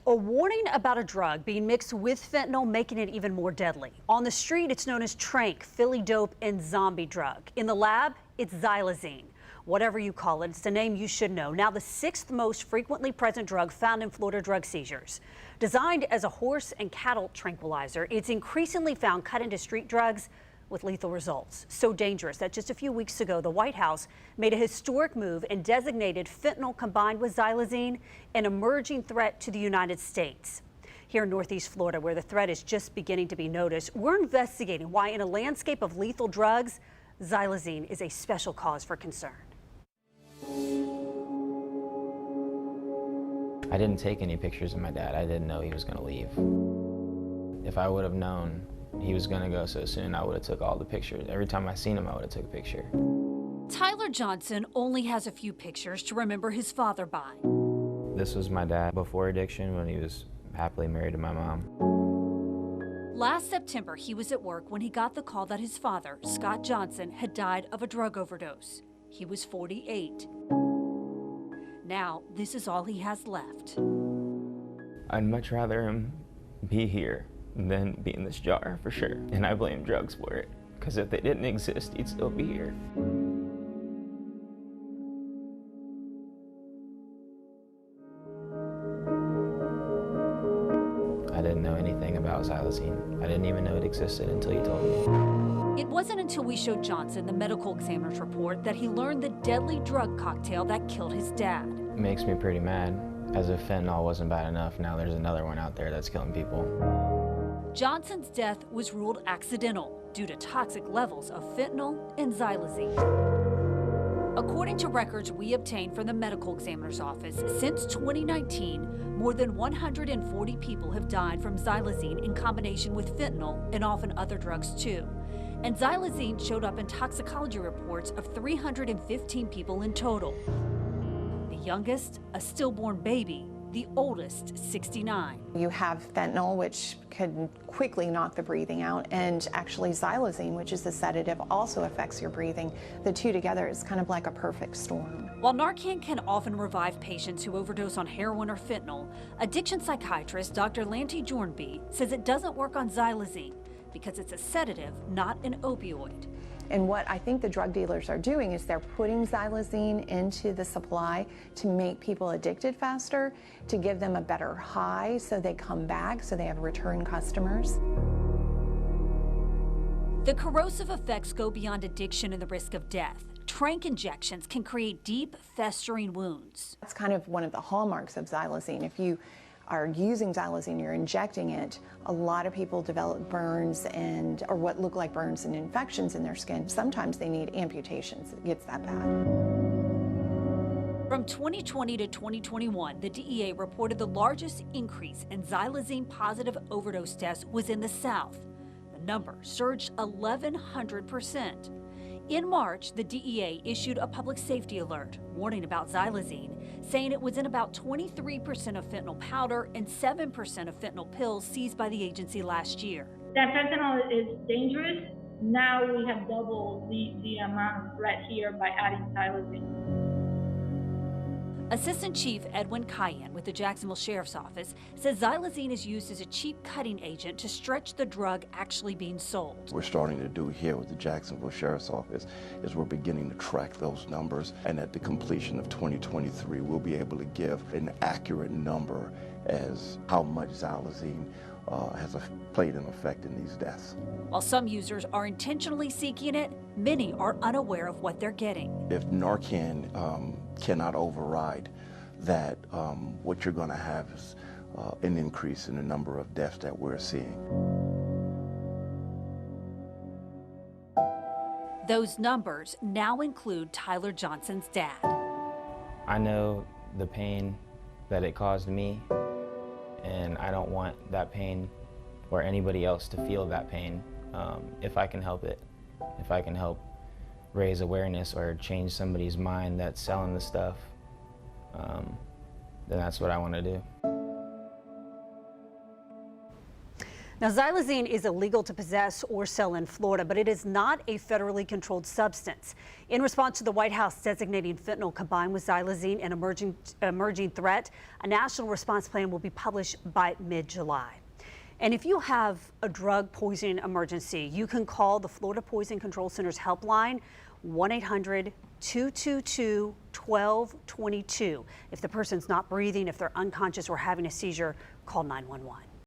A warning about a drug being mixed with fentanyl, making it even more deadly. On the street, it's known as Tranq, Philly dope, and zombie drug. In the lab, it's Xylazine. Whatever you call it, it's a name you should know. Now the sixth most frequently present drug found in Florida drug seizures. Designed as a horse and cattle tranquilizer, it's increasingly found cut into street drugs with lethal results. So dangerous that just a few weeks ago, the White House made a historic move and designated fentanyl combined with Xylazine an emerging threat to the United States. Here in Northeast Florida, where the threat is just beginning to be noticed, we're investigating why in a landscape of lethal drugs, Xylazine is a special cause for concern. I didn't take any pictures of my dad. I didn't know he was gonna leave. If I would have known he was gonna go so soon, I would have took all the pictures. Every time I seen him, I would have took a picture. Tyler Johnson only has a few pictures to remember his father by. This was my dad before addiction, when he was happily married to my mom. Last September, he was at work when he got the call that his father, Scott Johnson, had died of a drug overdose. He was 48. Now, this is all he has left. I'd much rather him be here than be in this jar, for sure. And I blame drugs for it, because if they didn't exist, he'd still be here. I didn't know anything about Xylazine. I didn't even know it existed until you told me. It wasn't until we showed Johnson the medical examiner's report that he learned the deadly drug cocktail that killed his dad. It makes me pretty mad. As if fentanyl wasn't bad enough, now there's another one out there that's killing people. Johnson's death was ruled accidental due to toxic levels of fentanyl and Xylazine. According to records we obtained from the medical examiner's office, since 2019, more than 140 people have died from Xylazine in combination with fentanyl and often other drugs too. And Xylazine showed up in toxicology reports of 315 people in total. The youngest, a stillborn baby. The oldest, 69. You have fentanyl, which can quickly knock the breathing out, and actually Xylazine, which is a sedative, also affects your breathing. The two together is kind of like a perfect storm. While Narcan can often revive patients who overdose on heroin or fentanyl, addiction psychiatrist Dr. Lanty Jornby says it doesn't work on Xylazine because it's a sedative, not an opioid. And what I think the drug dealers are doing is they're putting Xylazine into the supply to make people addicted faster, to give them a better high so they come back, so they have return customers. The corrosive effects go beyond addiction and the risk of death. Tranq injections can create deep, festering wounds. That's kind of one of the hallmarks of Xylazine. If you are using Xylazine, you're injecting it, a lot of people develop burns or what look like burns and infections in their skin. Sometimes they need amputations. It gets that bad. From 2020 to 2021, the DEA reported the largest increase in Xylazine positive overdose deaths was in the South. The number surged 1,100%. In March, the DEA issued a public safety alert warning about Xylazine, saying it was in about 23% of fentanyl powder and 7% of fentanyl pills seized by the agency last year. That fentanyl is dangerous. Now we have doubled the amount of threat here by adding Xylazine. Assistant Chief Edwin Cayenne with the Jacksonville Sheriff's Office says Xylazine is used as a cheap cutting agent to stretch the drug actually being sold. What we're starting to do here with the Jacksonville Sheriff's Office is we're beginning to track those numbers, and at the completion of 2023, we'll be able to give an accurate number as how much Xylazine has played an effect in these deaths. While some users are intentionally seeking it, many are unaware of what they're getting. If Narcan cannot override that, what you're going to have is an increase in the number of deaths that we're seeing. Those numbers now include Tyler Johnson's dad. I know the pain that it caused me, and I don't want that pain or anybody else to feel that pain. If I can help it, if I can help raise awareness or change somebody's mind that's selling the stuff, then that's what I want to do. Now, xylazine is illegal to possess or sell in Florida, but it is not a federally controlled substance. In response to the White House designating fentanyl combined with xylazine an emerging threat, a national response plan will be published by mid-July. And if you have a drug poisoning emergency, you can call the Florida Poison Control Center's helpline, 1-800-222-1222. If the person's not breathing, if they're unconscious or having a seizure, call 911.